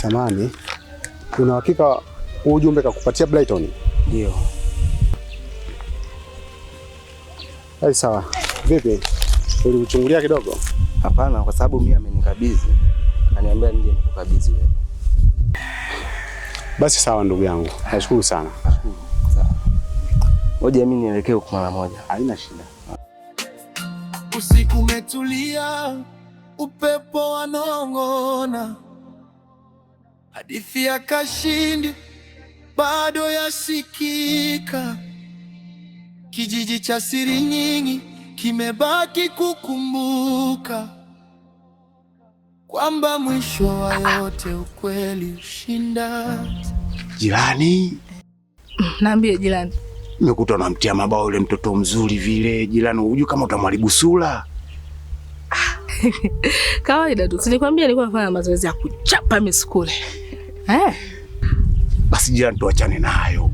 Samani, una hakika ujumbe kakupatia Brighton? Ndio. Hai, sawa. Vipi? Ulichungulia kidogo? Hapana, kwa sababu mimi amenikabidhi. Akaniambia nije nikukabidhi wewe. Basi sawa ndugu yangu. Nashukuru sana. Nashukuru. Sawa. Ngoja mimi nielekee huko mara moja. Haina shida. Usiku umetulia, upepo wanongona. Hadithi ya Kashindi bado yasikika. Kijiji cha siri nyingi kimebaki kukumbuka kwamba mwisho wa yote ukweli ushinda. Jirani. Naambie jirani. Nimekuta unamtia mabao yule mtoto mzuri vile. Jirani, unajua kama utamharibu sura. Kawaida tu. Silikwambia nilikuwa nafanya mazoezi ya kuchapa misukule. Basi jirani, tuachane nayo.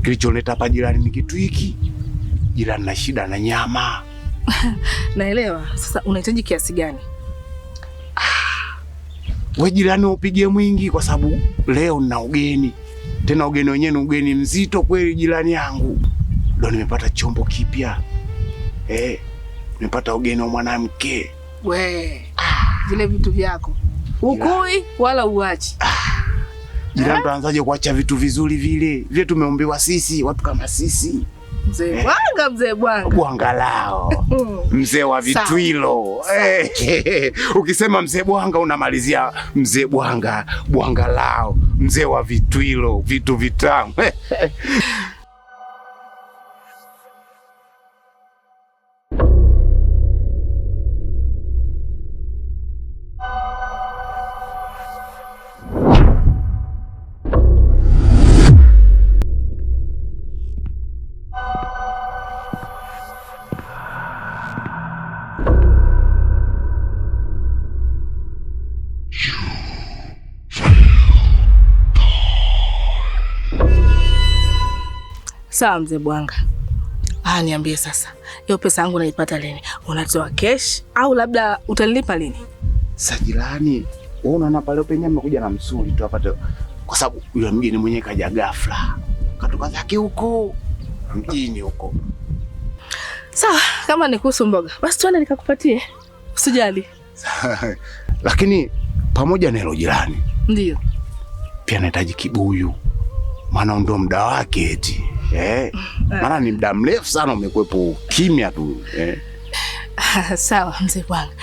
Kilichonileta hapa jirani ni kitu hiki. Jirani na shida na nyama. Naelewa. Sasa unahitaji kiasi gani? We jirani, upige mwingi kwa sababu leo nina ugeni. Tena ugeni wenyewe ni ugeni mzito kweli jirani yangu. Ndio nimepata chombo kipya. Nimepata ugeni wa mwanamke. Vile vitu vyako. Ukui wala uachi. Jirani, tuanzaje kuacha vitu vizuri vile? Vile tumeombewa sisi, watu kama sisi. Mzee Bwanga, mzee Bwanga. Bwanga lao. Mzee wa vitwilo. Ukisema mzee Bwanga unamalizia mzee Bwanga, Bwanga lao, mzee wa vitwilo, vitu vitamu. Sawa mzee Bwanga. Niambie sasa. Hiyo pesa yangu naipata lini? Unatoa cash au labda utanilipa lini? Sajilani, wewe unaona pale penye amekuja na msuli tu apate, kwa sababu yule mgeni mwenyewe kaja ghafla. Katoka zake huko mjini huko. Sawa, kama ni kuhusu mboga, basi tuende nikakupatie. Usijali. Lakini pamoja na hilo jirani. Ndio. Pia nahitaji kibuyu. Maana ndio muda wake eti. Maana ni muda mrefu sana umekuepo kimya tu. Sawa mzee Bwanga.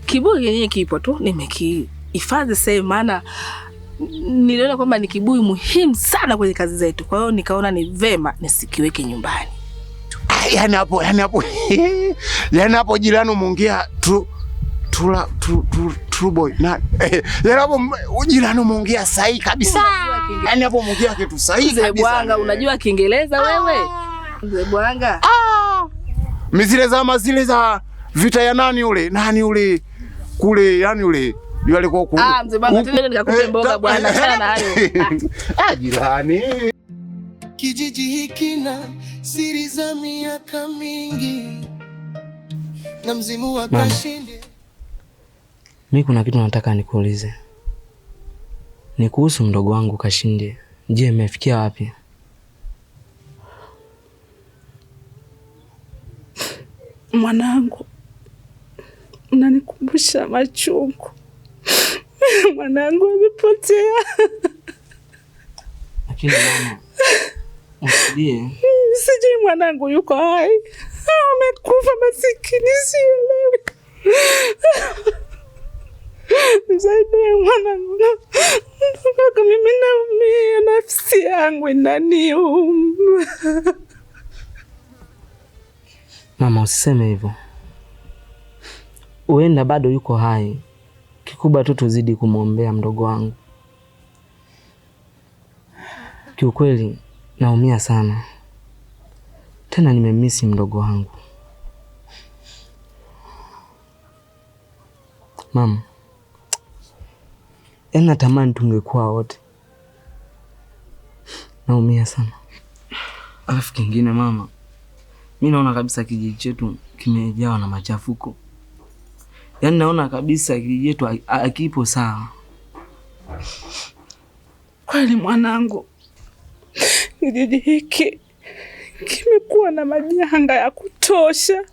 Kibuyu yenyewe kipo tu, nimekihifadhi sasa, maana niliona kwamba ni kibuyu muhimu sana kwenye kazi zetu. Kwa hiyo nikaona ni vema nisikiweke nyumbani. Yaani hapo jirani umeongea true boy. Yaani hapo jirani umeongea sahihi kabisa. Yaani hapo umeongea kitu sahihi kabisa. Mzee Bwanga, unajua Kiingereza wewe? Mzee Bwanga. Mizile za vita ya nani ule? Nani ule? Kule yani ule yule alikuwa kule. Mzee Bwanga, tena nikakupe mboga bwana, achana na hayo. Jirani. Kijiji hiki na siri za miaka mingi. Na mzimu wa Kashindi. Mimi kuna kitu nataka nikuulize. Ni kuhusu mdogo wangu Kashindi. Je, amefikia wapi? Mwanangu, unanikumbusha machungu. Mwanangu amepotea. Lakini mama, usidie. Sijui mwanangu yuko hai. Amekufa masikini, sielewi. Msaidie mwanangu. Mpaka mimi naumia, nafsi yangu inaniuma. Mama, usiseme hivyo. Uenda bado yuko hai. Kikubwa tu tuzidi kumwombea mdogo wangu. Kiukweli naumia sana. Tena nimemisi mdogo wangu. Mama, natamani tungekuwa wote. Naumia sana. Alafu kingine mama, mimi naona kabisa kijiji chetu kimejawa na machafuko. Yaani naona kabisa kijiji chetu hakipo sawa. Kweli mwanangu, kijiji hiki kimekuwa na majanga ya kutosha.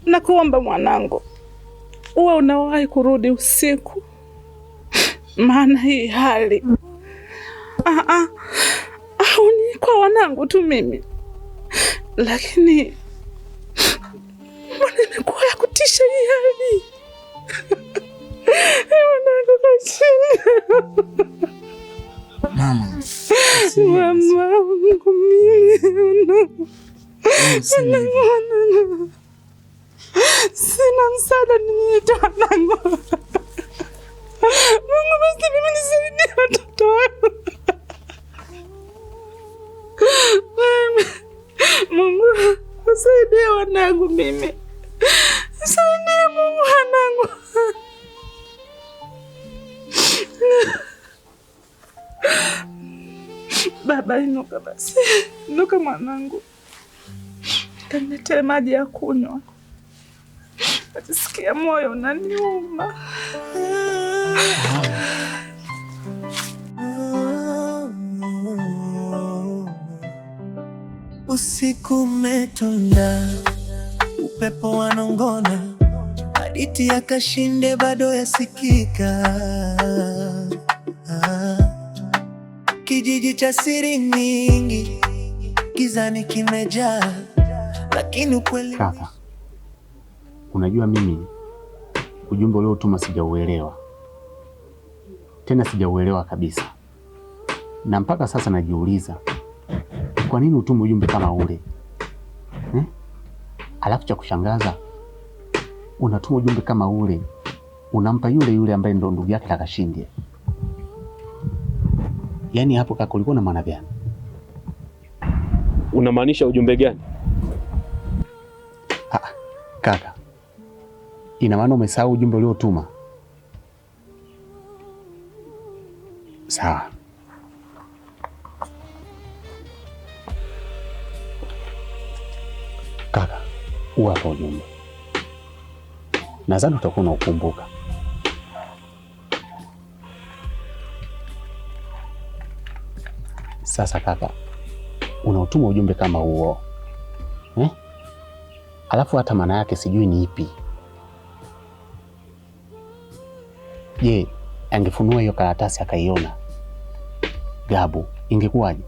Nakuomba mwanangu, uwe unawahi kurudi usiku, maana hii hali ni kwa wanangu tu mimi, lakini mbona imekuwa ya kutisha hii hali. Wanangu kashinda. Mama, mamangu mimi sina msaada nitoa nangu. Mungu basi mimi nisaidie watoto wangu. Mungu usaidie wanangu mimi. Usaidie Mungu wanangu. Baba inuka basi. Inuka mwanangu. Kaniletee maji ya kunywa. Najisikia moyo unaniuma. Usiku umetanda, upepo wanongona, hadithi ya Kashinde bado yasikika. Kijiji cha siri nyingi, gizani kimejaa, lakini ukweli... Kaka, unajua mimi ujumbe uliotuma sijauelewa. Tena sijauelewa kabisa. Na mpaka sasa najiuliza, kwa nini utume ujumbe kama ule? Alafu cha kushangaza, unatuma ujumbe kama ule, unampa yule ambaye ndo ndugu yake na Kashinde. Yaani hapo kaka, ulikuwa na maana gani? Unamaanisha ujumbe gani? Kaka, ina maana umesahau ujumbe uliotuma? Sawa. Kaka, uwapa ujumbe. Nadhani utakuwa unaukumbuka. Sasa kaka, unautuma ujumbe kama huo, alafu hata maana yake sijui ni ipi. Je, angefunua hiyo karatasi akaiona Gabu, ingekuwaje?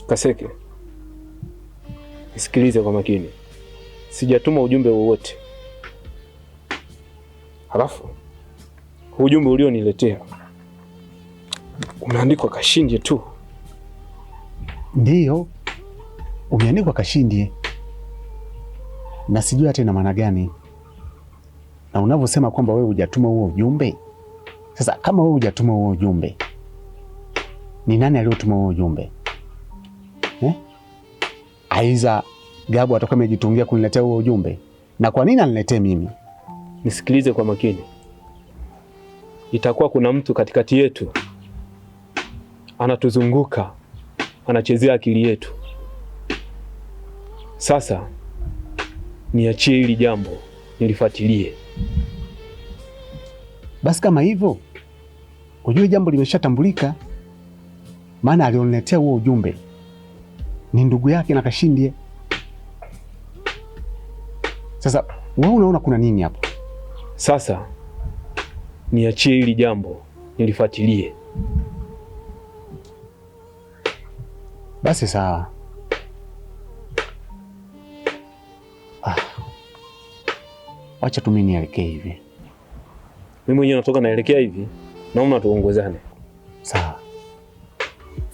Kaseke, nisikilize kwa makini. Sijatuma ujumbe wowote. Halafu ujumbe ulioniletea umeandikwa Kashinde tu. Ndiyo, umeandikwa Kashinde. Na sijui hata ina maana gani. Na unavyosema kwamba wewe hujatuma huo ujumbe, sasa kama wewe hujatuma huo ujumbe, ni nani aliyotuma huo ujumbe? Aiza Gabu atakuwa amejitungia kuniletea huo ujumbe. Na kwa nini aniletee mimi? Nisikilize kwa makini. Itakuwa kuna mtu katikati yetu anatuzunguka, anachezea akili yetu. Sasa niachie hili jambo nilifuatilie. Basi kama hivyo, ujue jambo limeshatambulika, maana alioniletea huo ujumbe ni ndugu yake na Kashindie. Sasa wewe unaona kuna nini hapo? Sasa niachie hili jambo nilifuatilie. Basi sawa. Wacha tu mimi nielekee hivi. Mimi mwenyewe natoka naelekea hivi, naomba tuongozane. Sawa.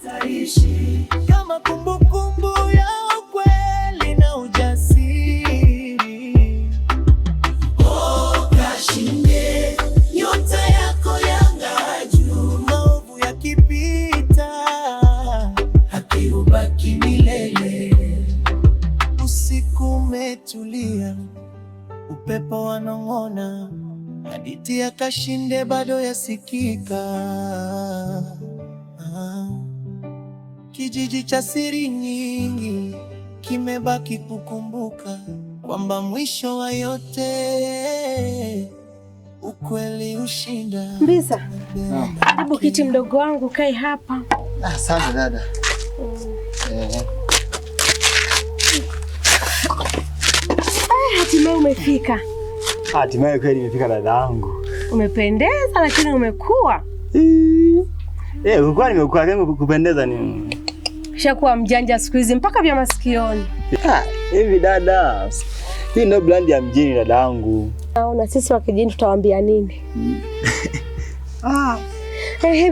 Taishi kama kumbukumbu ya ukweli na ujasiri. Oh, Kashindie, nyota yako yang'aa juu. Maovu yakipita, haki hubaki milele. Usiku umetulia, upepo wanong'ona, hadithi ya Kashindie bado yasikika. Kijiji cha siri nyingi kimebaki kukumbuka kwamba mwisho wa yote ukweli ushinda. Mbisa, hebu kiti mdogo wangu kae hapa. Asante dada. Hatimaye umefika. Hatimaye kweli nimefika dada yangu. Umependeza lakini umekuwa. Ulikuwa nimekuwa kama kupendeza ni. Shakuwa mjanja siku hizi mpaka vya masikioni. Hivi dada. Hii ndio brand ya mjini dada yangu. Naona sisi wa kijini tutawaambia nini?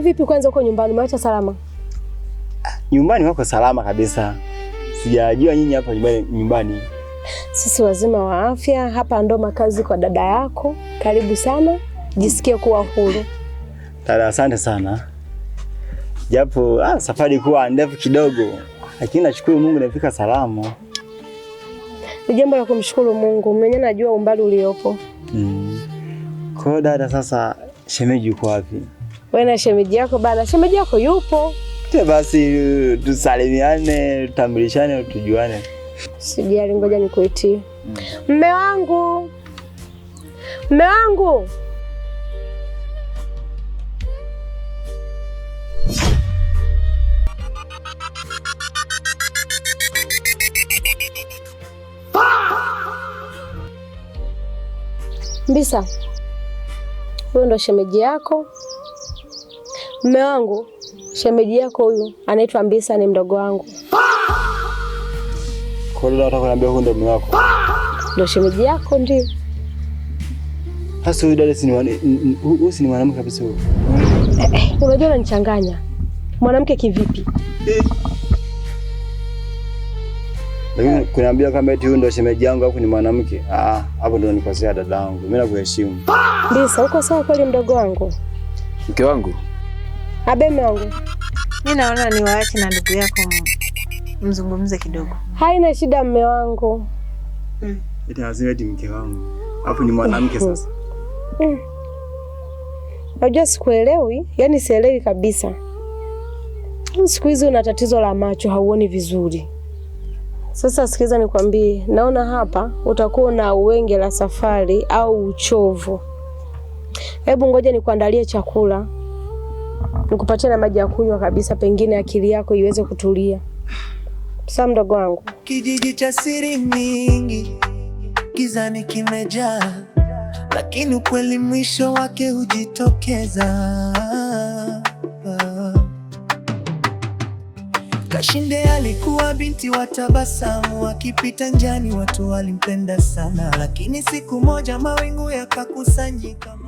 Vipi kwanza uko nyumbani umeacha salama? Nyumbani wako salama kabisa. Sijajua nyinyi hapa nyumbani. Sisi wazima wa afya, hapa ndo makazi kwa dada yako. Karibu sana, jisikie kuwa huru. Dada, asante sana. Japo safari kuwa ndefu kidogo, lakini nashukuru Mungu nimefika salama. Ni jambo la kumshukuru Mungu, mwenyewe najua umbali uliopo. Kwa dada, sasa shemeji yuko wapi? Wewe na shemeji yako bana, shemeji yako yupo. Basi tusalimiane, tutambulishane, tujuane. Sijali, ngoja nikuitie. Mme wangu. Mme wangu. Mbisa, huyo ndo shemeji yako. Mme wangu, shemeji yako huyu anaitwa Mbisa, ni mdogo wangu. Kwa hiyo nataka kuniambia huyo ndo mume wako? Ndo shemeji yako ndio. Sasa huyu dada si ni mwanamke kabisa huyo. Unajua unanichanganya. Mwanamke kivipi? Lakini kuniambia kama eti huyu ndo shemeji yangu au ni mwanamke? Hapo ndo nikosea dada yangu. Mimi nakuheshimu. Mbisa, uko sawa kweli mdogo wangu? Mke wangu. Mume wangu. Mimi naona ni waache na ndugu yako mzungumze kidogo. Haina shida mume wangu. Eti lazima eti mke wangu. Hapo ni mwanamke sasa. Unajua sikuelewi, yani sielewi kabisa. Siku hizi una tatizo la macho, hauoni vizuri. Sasa sikiza nikwambie, naona hapa utakuwa na uwenge la safari au uchovu. Hebu ngoja nikuandalie chakula. Nikupatie na maji ya kunywa kabisa, pengine akili yako iweze kutulia. Sasa mdogo wangu. Kijiji cha siri mingi gizani kimejaa, lakini ukweli mwisho wake hujitokeza. Kashindie alikuwa binti wa tabasamu, akipita njiani watu walimpenda sana, lakini siku moja mawingu yakakusanyika.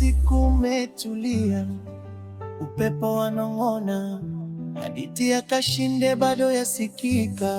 usiku umetulia, upepo wanong'ona, hadithi ya Kashinde bado yasikika.